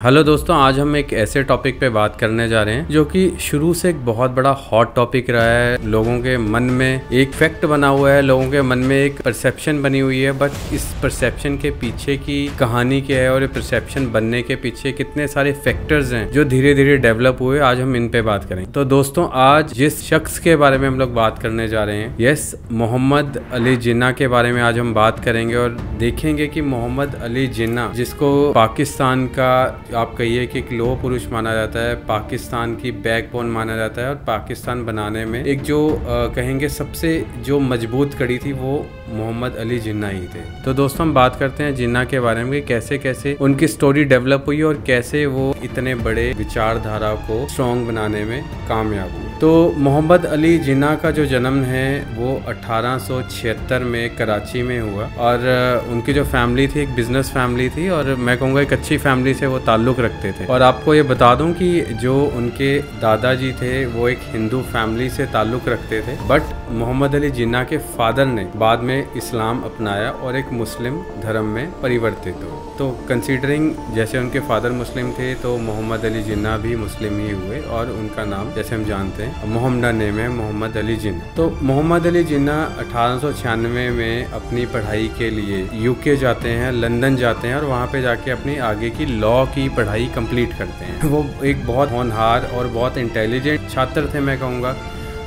Hello दोस्तों, आज हम एक ऐसे टॉपिक पे बात करने जा रहे हैं जो कि शुरू से एक बहुत बड़ा हॉट टॉपिक रहा है। लोगों के मन में एक फैक्ट बना हुआ है, लोगों के मन में एक परसेप्शन बनी हुई है, बट इस परसेप्शन के पीछे की कहानी क्या है और ये परसेप्शन बनने के पीछे कितने सारे फैक्टर्स हैं जो धीरे धीरे डेवलप हुए, आज हम इन पे बात करेंगे। तो दोस्तों, आज जिस शख्स के बारे में हम लोग बात करने जा रहे हैं, मोहम्मद अली जिन्ना के बारे में आज हम बात करेंगे और देखेंगे कि मोहम्मद अली जिन्ना, जिसको पाकिस्तान का आप कहिए कि एक लोह पुरुष माना जाता है, पाकिस्तान की बैकबोन माना जाता है और पाकिस्तान बनाने में एक जो कहेंगे सबसे जो मजबूत कड़ी थी वो मोहम्मद अली जिन्ना ही थे। तो दोस्तों, हम बात करते हैं जिन्ना के बारे में, कैसे कैसे उनकी स्टोरी डेवलप हुई और कैसे वो इतने बड़े विचारधारा को स्ट्रॉन्ग बनाने में कामयाब हुए। तो मोहम्मद अली जिन्ना का जो जन्म है वो 1876 में कराची में हुआ और उनकी जो फैमिली थी एक बिजनेस फैमिली थी और मैं कहूँगा एक अच्छी फैमिली से वो ताल्लुक़ रखते थे। और आपको ये बता दूं कि जो उनके दादाजी थे वो एक हिंदू फैमिली से ताल्लुक़ रखते थे, बट मोहम्मद अली जिन्ना के फादर ने बाद में इस्लाम अपनाया और एक मुस्लिम धर्म में परिवर्तित हुए। तो कंसीडरिंग जैसे उनके फादर मुस्लिम थे तो मोहम्मद अली जिन्ना भी मुस्लिम ही हुए और उनका नाम जैसे हम जानते हैं मोहम्मद नेम है, मोहम्मद अली जिन्ना। तो मोहम्मद अली जिन्ना 1896 में अपनी पढ़ाई के लिए यूके जाते हैं, लंदन जाते हैं और वहाँ पे जाके अपनी आगे की लॉ की पढ़ाई कंप्लीट करते हैं। वो एक बहुत होनहार और बहुत इंटेलिजेंट छात्र थे, मैं कहूँगा।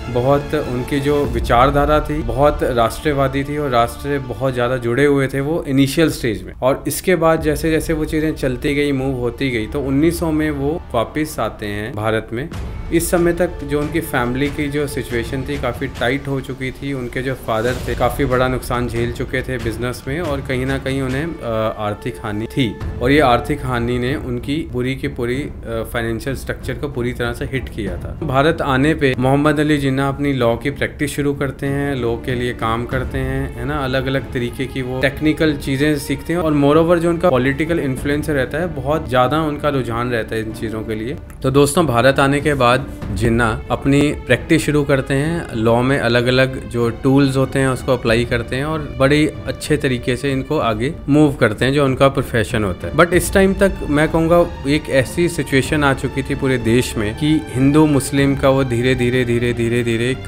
बहुत उनकी जो विचारधारा थी बहुत राष्ट्रवादी थी और राष्ट्र बहुत ज़्यादा जुड़े हुए थे वो इनिशियल स्टेज में। और इसके बाद जैसे जैसे वो चीज़ें चलती गई, मूव होती गई, तो 1900 में वो वापस आते हैं भारत में। इस समय तक जो उनकी फैमिली की जो सिचुएशन थी काफ़ी टाइट हो चुकी थी। उनके जो फादर थे काफ़ी बड़ा नुकसान झेल चुके थे बिजनेस में और कहीं ना कहीं उन्हें आर्थिक हानि थी और ये आर्थिक हानि ने उनकी पूरी की पूरी फाइनेंशियल स्ट्रक्चर को पूरी तरह से हिट किया था। भारत आने पे मोहम्मद अली जिन्ना अपनी लॉ की प्रैक्टिस शुरू करते हैं, लॉ के लिए काम करते हैं, है ना। अलग अलग तरीके की वो टेक्निकल चीज़ें सीखते हैं और मोरओवर जो उनका पॉलिटिकल इन्फ्लुएंस रहता है बहुत ज़्यादा उनका रुझान रहता है इन चीज़ों के लिए। तो दोस्तों, भारत आने के बाद जिन्ना अपनी प्रैक्टिस शुरू करते हैं, लॉ में अलग अलग जो टूल्स होते हैं उसको अप्लाई करते हैं और बड़े अच्छे तरीके से इनको आगे मूव करते हैं जो उनका प्रोफेशन होता है। बट इस टाइम तक मैं कहूँगा एक ऐसी सिचुएशन आ चुकी थी पूरे देश में कि हिंदू मुस्लिम का वो धीरे धीरे धीरे धीरे धीरे एक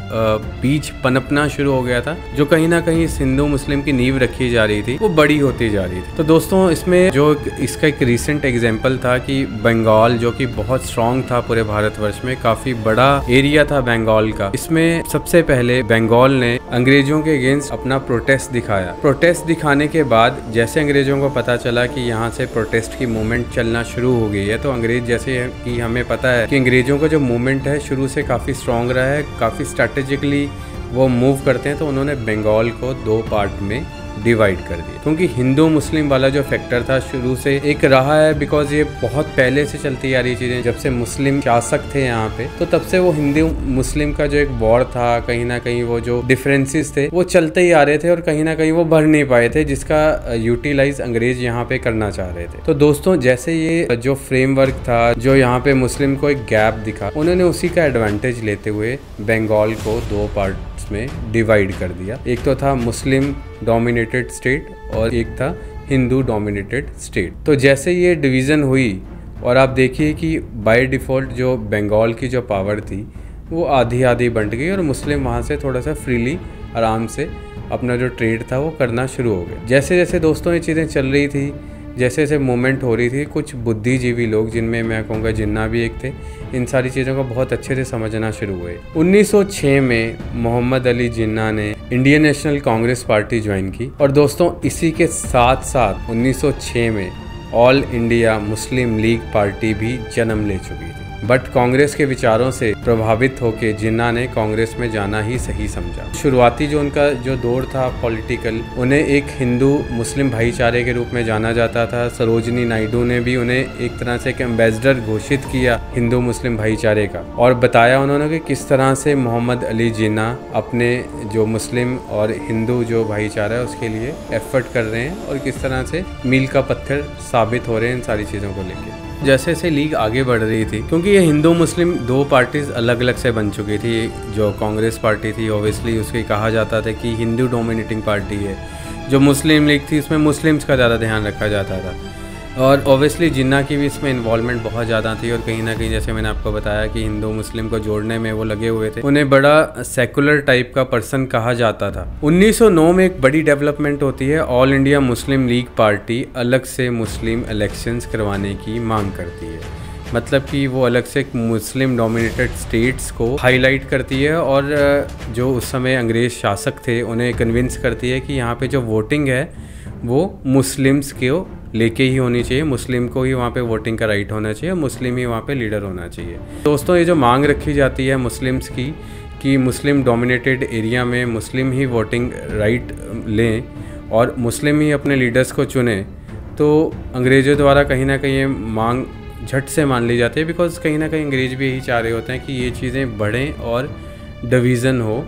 बीज पनपना शुरू हो गया था, जो कहीं ना कहीं इस हिंदू मुस्लिम की नींव रखी जा रही थी वो बड़ी होती जा रही थी। तो दोस्तों, इसमें जो इसका एक रिसेंट एग्जाम्पल था कि बंगाल जो कि बहुत स्ट्रॉन्ग था पूरे भारतवर्ष में, काफी बड़ा एरिया था बंगाल का। इसमें सबसे पहले बंगाल ने अंग्रेजों के अगेंस्ट अपना प्रोटेस्ट दिखाया। प्रोटेस्ट दिखाने के बाद जैसे अंग्रेजों को पता चला कि यहाँ से प्रोटेस्ट की मूवमेंट चलना शुरू हो गई है, तो अंग्रेज जैसे कि हमें पता है कि अंग्रेजों का जो मूवमेंट है शुरू से काफी स्ट्रॉन्ग रहा है, काफी स्ट्रेटेजिकली वो मूव करते हैं। तो उन्होंने बंगाल को दो पार्ट में डिवाइड कर दिया, क्योंकि हिंदू मुस्लिम वाला जो फैक्टर था शुरू से एक रहा है, बिकॉज ये बहुत पहले से चलती आ रही चीजें। जब से मुस्लिम शासक थे यहाँ पे तो तब से वो हिंदू मुस्लिम का जो एक वॉर था, कहीं ना कहीं वो जो डिफरेंसेस थे वो चलते ही आ रहे थे और कहीं ना कहीं वो भर नहीं पाए थे, जिसका यूटिलाइज अंग्रेज यहाँ पे करना चाह रहे थे। तो दोस्तों, जैसे ये जो फ्रेमवर्क था, जो यहाँ पे मुस्लिम को एक गैप दिखा, उन्होंने उसी का एडवांटेज लेते हुए बंगाल को दो पार्ट में डिवाइड कर दिया। एक तो था मुस्लिम डोमिनेटेड स्टेट और एक था हिंदू डोमिनेटेड स्टेट। तो जैसे ये डिवीज़न हुई और आप देखिए कि बाय डिफ़ॉल्ट जो बंगाल की जो पावर थी वो आधी आधी बंट गई और मुस्लिम वहाँ से थोड़ा सा फ्रीली आराम से अपना जो ट्रेड था वो करना शुरू हो गया। जैसे जैसे दोस्तों ये चीज़ें चल रही थी, जैसे जैसे मूवमेंट हो रही थी, कुछ बुद्धिजीवी लोग, जिनमें मैं कहूँगा जिन्ना भी एक थे, इन सारी चीज़ों को बहुत अच्छे से समझना शुरू हुए। 1906 में मोहम्मद अली जिन्ना ने Indian national Congress party join की और दोस्तों इसी के साथ साथ 1906 में all India Muslim League party भी जन्म ले चुकी थी। बट कांग्रेस के विचारों से प्रभावित होकर जिन्ना ने कांग्रेस में जाना ही सही समझा। शुरुआती जो उनका जो दौर था पॉलिटिकल, उन्हें एक हिंदू मुस्लिम भाईचारे के रूप में जाना जाता था। सरोजनी नायडू ने भी उन्हें एक तरह से एक एम्बेसडर घोषित किया हिंदू मुस्लिम भाईचारे का और बताया उन्होंने कि किस तरह से मोहम्मद अली जिन्ना अपने जो मुस्लिम और हिंदू जो भाईचारा है उसके लिए एफर्ट कर रहे हैं और किस तरह से मील का पत्थर साबित हो रहे हैं इन सारी चीज़ों को लेकर। जैसे जैसे लीग आगे बढ़ रही थी, क्योंकि ये हिंदू मुस्लिम दो पार्टीज अलग अलग से बन चुकी थी। जो कांग्रेस पार्टी थी ओबियसली उसकी कहा जाता था कि हिंदू डोमिनेटिंग पार्टी है, जो मुस्लिम लीग थी उसमें मुस्लिम्स का ज़्यादा ध्यान रखा जाता था। और ऑब्वियसली जिन्ना की भी इसमें इन्वॉल्वमेंट बहुत ज़्यादा थी और कहीं ना कहीं जैसे मैंने आपको बताया कि हिंदू मुस्लिम को जोड़ने में वो लगे हुए थे। उन्हें बड़ा सेकुलर टाइप का पर्सन कहा जाता था। 1909 में एक बड़ी डेवलपमेंट होती है। All India Muslim League party अलग से मुस्लिम इलेक्शंस करवाने की मांग करती है, मतलब कि वो अलग से एक मुस्लिम डोमिनेटेड स्टेट्स को हाईलाइट करती है और जो उस समय अंग्रेज़ शासक थे उन्हें कन्विंस करती है कि यहाँ पे जो वोटिंग है वो मुस्लिम्स को लेके ही होनी चाहिए, मुस्लिम को ही वहाँ पे वोटिंग का राइट होना चाहिए, मुस्लिम ही वहाँ पे लीडर होना चाहिए। दोस्तों, ये जो मांग रखी जाती है मुस्लिम्स की कि मुस्लिम डोमिनेटेड एरिया में मुस्लिम ही वोटिंग राइट लें और मुस्लिम ही अपने लीडर्स को चुने, तो अंग्रेज़ों द्वारा कहीं ना कहीं ये मांग झट से मान ली जाती है। बिकॉज कहीं ना कहीं अंग्रेज़ भी यही चाह रहे होते हैं कि ये चीज़ें बढ़ें और डिवीज़न हो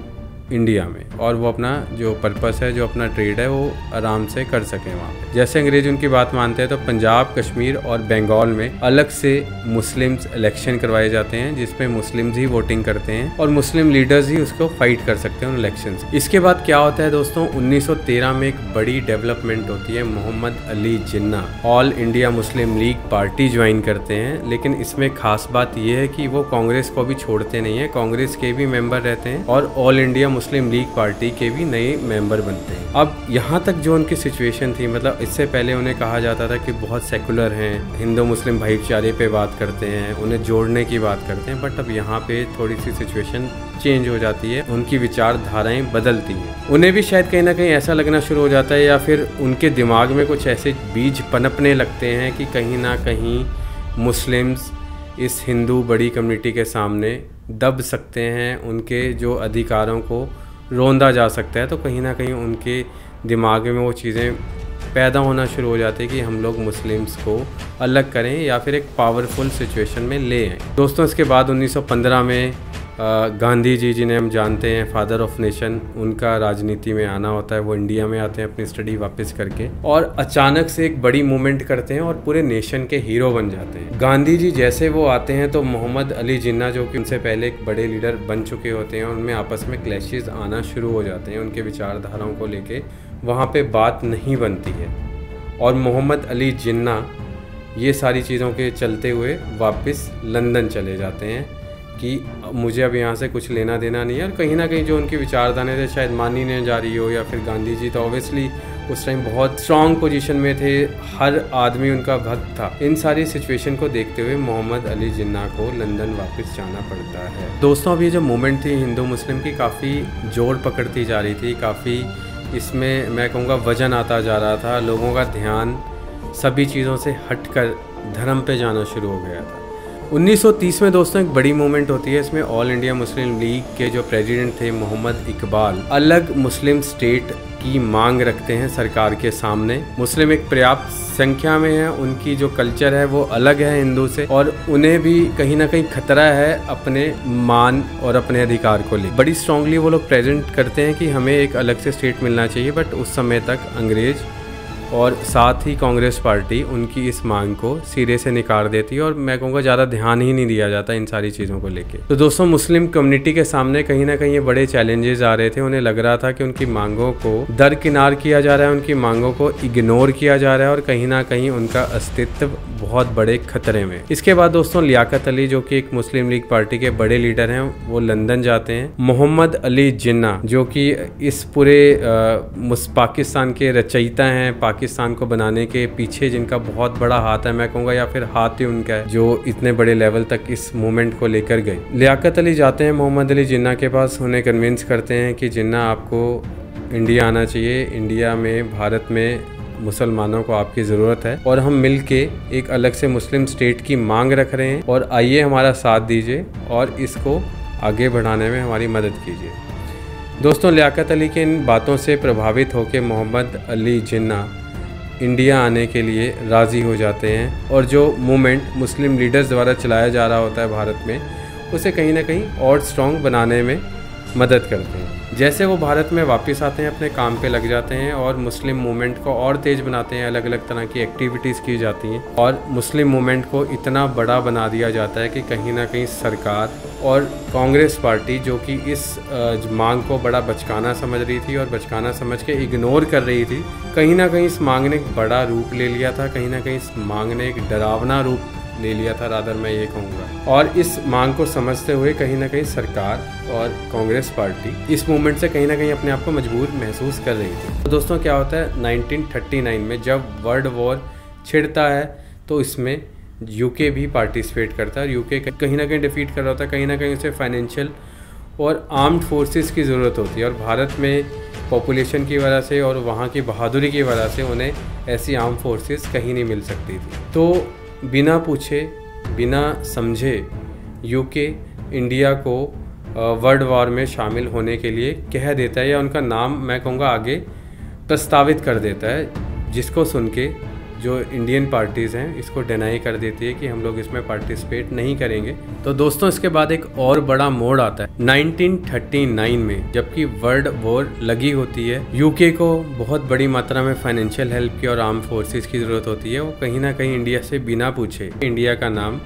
इंडिया में और वो अपना जो पर्पस है, जो अपना ट्रेड है, वो आराम से कर सकें वहाँ पे। जैसे अंग्रेज उनकी बात मानते हैं तो पंजाब, कश्मीर और बंगाल में अलग से मुस्लिम्स इलेक्शन करवाए जाते हैं जिसमें मुस्लिम्स ही वोटिंग करते हैं और मुस्लिम लीडर्स ही उसको फाइट कर सकते हैं उन इलेक्शंस। इसके बाद क्या होता है दोस्तों, 1913 में एक बड़ी डेवलपमेंट होती है। Mohammad Ali Jinnah All India Muslim League party join करते हैं, लेकिन इसमें खास बात यह है कि वो कांग्रेस को भी छोड़ते नहीं है, कांग्रेस के भी मेंबर रहते हैं और all India Muslim League party के भी नए मेंबर बनते हैं। अब यहाँ तक जो उनकी सिचुएशन थी, मतलब इससे पहले उन्हें कहा जाता था कि बहुत सेकुलर हैं, हिंदू मुस्लिम भाईचारे पे बात करते हैं, उन्हें जोड़ने की बात करते हैं, बट अब यहाँ पे थोड़ी सी सिचुएशन चेंज हो जाती है, उनकी विचारधाराएं बदलती हैं। उन्हें भी शायद कहीं ना कहीं ऐसा लगना शुरू हो जाता है या फिर उनके दिमाग में कुछ ऐसे बीज पनपने लगते हैं कि कहीं ना कहीं मुस्लिम्स इस हिंदू बड़ी कम्युनिटी के सामने दब सकते हैं, उनके जो अधिकारों को रोंदा जा सकता है। तो कहीं ना कहीं उनके दिमाग में वो चीज़ें पैदा होना शुरू हो जाती है कि हम लोग मुस्लिम्स को अलग करें या फिर एक पावरफुल सिचुएशन में ले आएँ। दोस्तों, इसके बाद 1915 में गांधी जी, जिन्हें हम जानते हैं फादर ऑफ नेशन, उनका राजनीति में आना होता है। वो इंडिया में आते हैं अपनी स्टडी वापस करके और अचानक से एक बड़ी मूवमेंट करते हैं और पूरे नेशन के हीरो बन जाते हैं। गांधी जी जैसे वो आते हैं तो मोहम्मद अली जिन्ना, जो कि उनसे पहले एक बड़े लीडर बन चुके होते हैं, उनमें आपस में क्लैशेस आना शुरू हो जाते हैं। उनके विचारधाराओं को लेके वहाँ पे बात नहीं बनती है और मोहम्मद अली जिन्ना ये सारी चीज़ों के चलते हुए वापस लंदन चले जाते हैं कि मुझे अब यहाँ से कुछ लेना देना नहीं है। और कहीं ना कहीं जो उनकी विचारधारा थे शायद मानी नहीं जा रही हो, या फिर गांधी जी तो ऑब्वियसली उस टाइम बहुत स्ट्रॉन्ग पोजीशन में थे, हर आदमी उनका भक्त था। इन सारी सिचुएशन को देखते हुए मोहम्मद अली जिन्ना को लंदन वापस जाना पड़ता है। दोस्तों, अब ये जो मूवमेंट थी हिंदू मुस्लिम की, काफ़ी जोर पकड़ती जा रही थी, काफ़ी इसमें मैं कहूँगा वजन आता जा रहा था। लोगों का ध्यान सभी चीज़ों से हटकर धर्म पे जाना शुरू हो गया था। 1930 में दोस्तों एक बड़ी मूवमेंट होती है। इसमें ऑल इंडिया मुस्लिम लीग के जो प्रेसिडेंट थे मोहम्मद इकबाल अलग मुस्लिम स्टेट की मांग रखते हैं सरकार के सामने। मुस्लिम एक पर्याप्त संख्या में है, उनकी जो कल्चर है वो अलग है हिंदू से और उन्हें भी कहीं ना कहीं खतरा है अपने मान और अपने अधिकार को लेकर। बड़ी स्ट्रांगली वो लोग प्रेजेंट करते हैं कि हमें एक अलग से स्टेट मिलना चाहिए, बट उस समय तक अंग्रेज और साथ ही कांग्रेस पार्टी उनकी इस मांग को सिरे से निकाल देती है और मैं कहूँगा ज़्यादा ध्यान ही नहीं दिया जाता इन सारी चीज़ों को लेके। तो दोस्तों, मुस्लिम कम्युनिटी के सामने कहीं ना कहीं ये बड़े चैलेंजेस आ रहे थे। उन्हें लग रहा था कि उनकी मांगों को दरकिनार किया जा रहा है, उनकी मांगों को इग्नोर किया जा रहा है और कहीं ना कहीं उनका अस्तित्व बहुत बड़े खतरे में। इसके बाद दोस्तों लियाकत अली, जो कि एक मुस्लिम लीग पार्टी के बड़े लीडर हैं, वो लंदन जाते हैं। मोहम्मद अली जिन्ना, जो कि इस पूरे पाकिस्तान के रचयिता हैं, पाकिस्तान को बनाने के पीछे जिनका बहुत बड़ा हाथ है, मैं कहूँगा, या फिर हाथ ही उनका है जो इतने बड़े लेवल तक इस मूवमेंट को लेकर गए। लियाकत अली जाते हैं मोहम्मद अली जिन्ना के पास, उन्हें कन्विंस करते हैं कि जिन्ना आपको इंडिया आना चाहिए, इंडिया में भारत में मुसलमानों को आपकी ज़रूरत है और हम मिल के एक अलग से मुस्लिम स्टेट की मांग रख रहे हैं और आइए हमारा साथ दीजिए और इसको आगे बढ़ाने में हमारी मदद कीजिए। दोस्तों, लियाकत अली के इन बातों से प्रभावित होकर मोहम्मद अली जिन्ना इंडिया आने के लिए राज़ी हो जाते हैं और जो मूवमेंट मुस्लिम लीडर्स द्वारा चलाया जा रहा होता है भारत में, उसे कहीं ना कहीं और स्ट्रॉन्ग बनाने में मदद करते हैं। जैसे वो भारत में वापस आते हैं अपने काम पे लग जाते हैं और मुस्लिम मूवमेंट को और तेज़ बनाते हैं, अलग अलग तरह की एक्टिविटीज़ की जाती हैं और मुस्लिम मूवमेंट को इतना बड़ा बना दिया जाता है कि कहीं ना कहीं सरकार और कांग्रेस पार्टी, जो कि इस मांग को बड़ा बचकाना समझ रही थी और बचकाना समझ के इग्नोर कर रही थी, कहीं ना कहीं इस मांग ने एक बड़ा रूप ले लिया था, कहीं ना कहीं इस मांग ने एक डरावना रूप ले लिया था, रादर मैं ये कहूँगा। और इस मांग को समझते हुए कहीं ना कहीं सरकार और कांग्रेस पार्टी इस मूवमेंट से कहीं ना कहीं अपने आप को मजबूर महसूस कर रही थी। तो दोस्तों क्या होता है, 1939 में जब वर्ल्ड वॉर छिड़ता है तो इसमें यूके भी पार्टिसिपेट करता है। यूके कहीं ना कहीं डिफीट कर रहा होता है, कहीं ना कहीं उसे फाइनेंशियल और आर्म्ड फोर्सेस की ज़रूरत होती है और भारत में पॉपुलेशन की वजह से और वहाँ की बहादुरी की वजह से उन्हें ऐसी आर्म फोर्सेस कहीं नहीं मिल सकती थी। तो बिना पूछे बिना समझे यूके इंडिया को वर्ल्ड वॉर में शामिल होने के लिए कह देता है, या उनका नाम मैं कहूँगा आगे प्रस्तावित कर देता है, जिसको सुन के जो इंडियन पार्टीज़ हैं इसको डिनाई कर देती है कि हम लोग इसमें पार्टिसिपेट नहीं करेंगे। तो दोस्तों इसके बाद एक और बड़ा मोड़ आता है 1939 में, जबकि वर्ल्ड वॉर लगी होती है, यूके को बहुत बड़ी मात्रा में फाइनेंशियल हेल्प की और आर्म फोर्सेस की ज़रूरत होती है। वो कहीं ना कहीं इंडिया से बिना पूछे इंडिया का नाम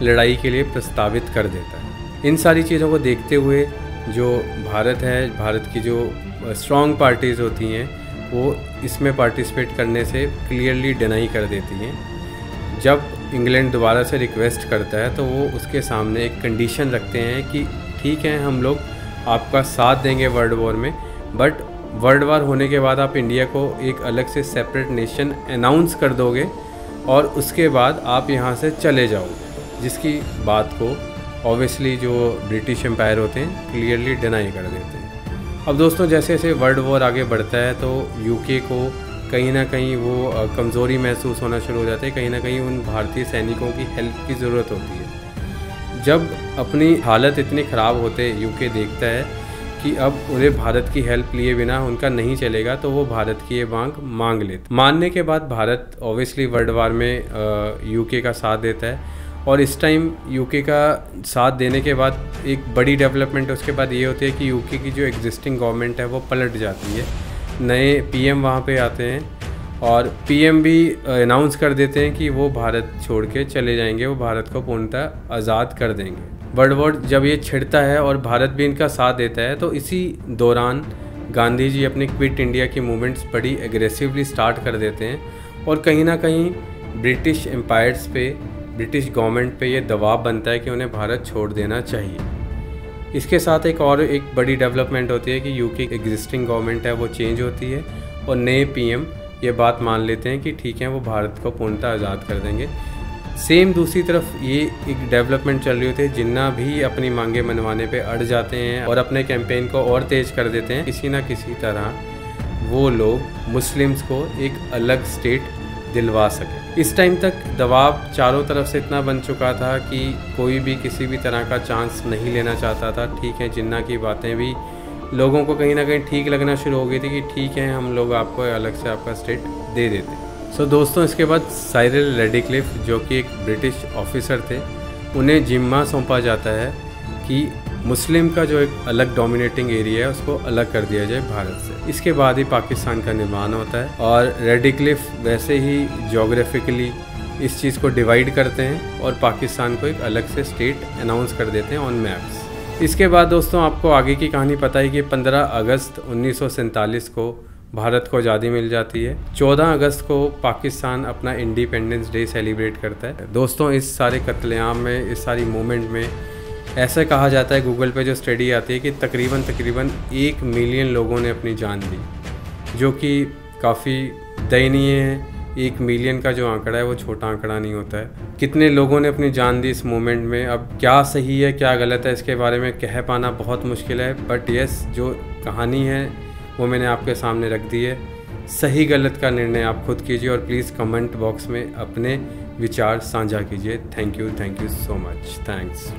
लड़ाई के लिए प्रस्तावित कर देता है। इन सारी चीज़ों को देखते हुए जो भारत है, भारत की जो स्ट्रॉन्ग पार्टीज़ होती हैं वो इसमें पार्टिसिपेट करने से क्लियरली डिनाई कर देती हैं। जब इंग्लैंड दोबारा से रिक्वेस्ट करता है तो वो उसके सामने एक कंडीशन रखते हैं कि ठीक है हम लोग आपका साथ देंगे वर्ल्ड वॉर में, बट वर्ल्ड वॉर होने के बाद आप इंडिया को एक अलग से सेपरेट नेशन अनाउंस कर दोगे और उसके बाद आप यहाँ से चले जाओगे, जिसकी बात को ऑब्वियसली जो ब्रिटिश एम्पायर होते हैं क्लियरली डिनाई कर देते हैं। अब दोस्तों जैसे जैसे वर्ल्ड वॉर आगे बढ़ता है तो यूके को कहीं ना कहीं वो कमज़ोरी महसूस होना शुरू हो जाता है, कहीं ना कहीं उन भारतीय सैनिकों की हेल्प की ज़रूरत होती है। जब अपनी हालत इतनी ख़राब होते यूके देखता है कि अब उन्हें भारत की हेल्प लिए बिना उनका नहीं चलेगा, तो वो भारत की ये मांग लेते। मानने के बाद भारत ऑब्वियसली वर्ल्ड वॉर में यूके का साथ देता है और इस टाइम यूके का साथ देने के बाद एक बड़ी डेवलपमेंट उसके बाद ये होती है कि यूके की जो एग्जिस्टिंग गवर्नमेंट है वो पलट जाती है, नए पीएम वहाँ पे आते हैं और पीएम भी अनाउंस कर देते हैं कि वो भारत छोड़ के चले जाएंगे, वो भारत को पूर्णतः आज़ाद कर देंगे। वर्ल्ड वॉर जब ये छिड़ता है और भारत भी इनका साथ देता है, तो इसी दौरान गांधी जी अपनी क्विट इंडिया की मूवमेंट्स बड़ी एग्रेसिवली स्टार्ट कर देते हैं और कहीं ना कहीं ब्रिटिश एम्पायर्स पे, ब्रिटिश गवर्नमेंट पे ये दबाव बनता है कि उन्हें भारत छोड़ देना चाहिए। इसके साथ एक बड़ी डेवलपमेंट होती है कि यूके एग्जिस्टिंग गवर्नमेंट है वो चेंज होती है और नए पीएम ये बात मान लेते हैं कि ठीक है वो भारत को पूर्णतः आज़ाद कर देंगे। सेम दूसरी तरफ ये एक डेवलपमेंट चल रही होती है, जिन्ना भी अपनी मांगे मनवाने पे अड़ जाते हैं और अपने कैंपेन को और तेज़ कर देते हैं। किसी ना किसी तरह वो लोग मुस्लिम्स को एक अलग स्टेट दिलवा सके। इस टाइम तक दबाव चारों तरफ से इतना बन चुका था कि कोई भी किसी भी तरह का चांस नहीं लेना चाहता था। ठीक है, जिन्ना की बातें भी लोगों को कहीं ना कहीं ठीक लगना शुरू हो गई थी कि ठीक है हम लोग आपको अलग से आपका स्टेट दे देते हैं। सो दोस्तों इसके बाद साइरिल रेडक्लिफ जो कि एक ब्रिटिश ऑफिसर थे, उन्हें जिम्मा सौंपा जाता है कि मुस्लिम का जो एक अलग डोमिनेटिंग एरिया है उसको अलग कर दिया जाए भारत से। इसके बाद ही पाकिस्तान का निर्माण होता है और रेडक्लिफ वैसे ही ज्योग्राफिकली इस चीज़ को डिवाइड करते हैं और पाकिस्तान को एक अलग से स्टेट अनाउंस कर देते हैं ऑन मैप्स। इसके बाद दोस्तों आपको आगे की कहानी पता है कि 15 अगस्त 1947 को भारत को आज़ादी मिल जाती है। 14 अगस्त को पाकिस्तान अपना इंडिपेंडेंस डे सेलिब्रेट करता है। दोस्तों इस सारे कत्लेआम में, इस सारी मूवमेंट में ऐसा कहा जाता है, गूगल पे जो स्टडी आती है कि तकरीबन 1 मिलियन लोगों ने अपनी जान दी, जो कि काफ़ी दयनीय है। 1 मिलियन का जो आंकड़ा है वो छोटा आंकड़ा नहीं होता है। कितने लोगों ने अपनी जान दी इस मूवमेंट में, अब क्या सही है क्या गलत है इसके बारे में कह पाना बहुत मुश्किल है, बट यस जो कहानी है वो मैंने आपके सामने रख दी है। सही गलत का निर्णय आप खुद कीजिए और प्लीज़ कमेंट बॉक्स में अपने विचार साझा कीजिए। Thank you so much, thanks.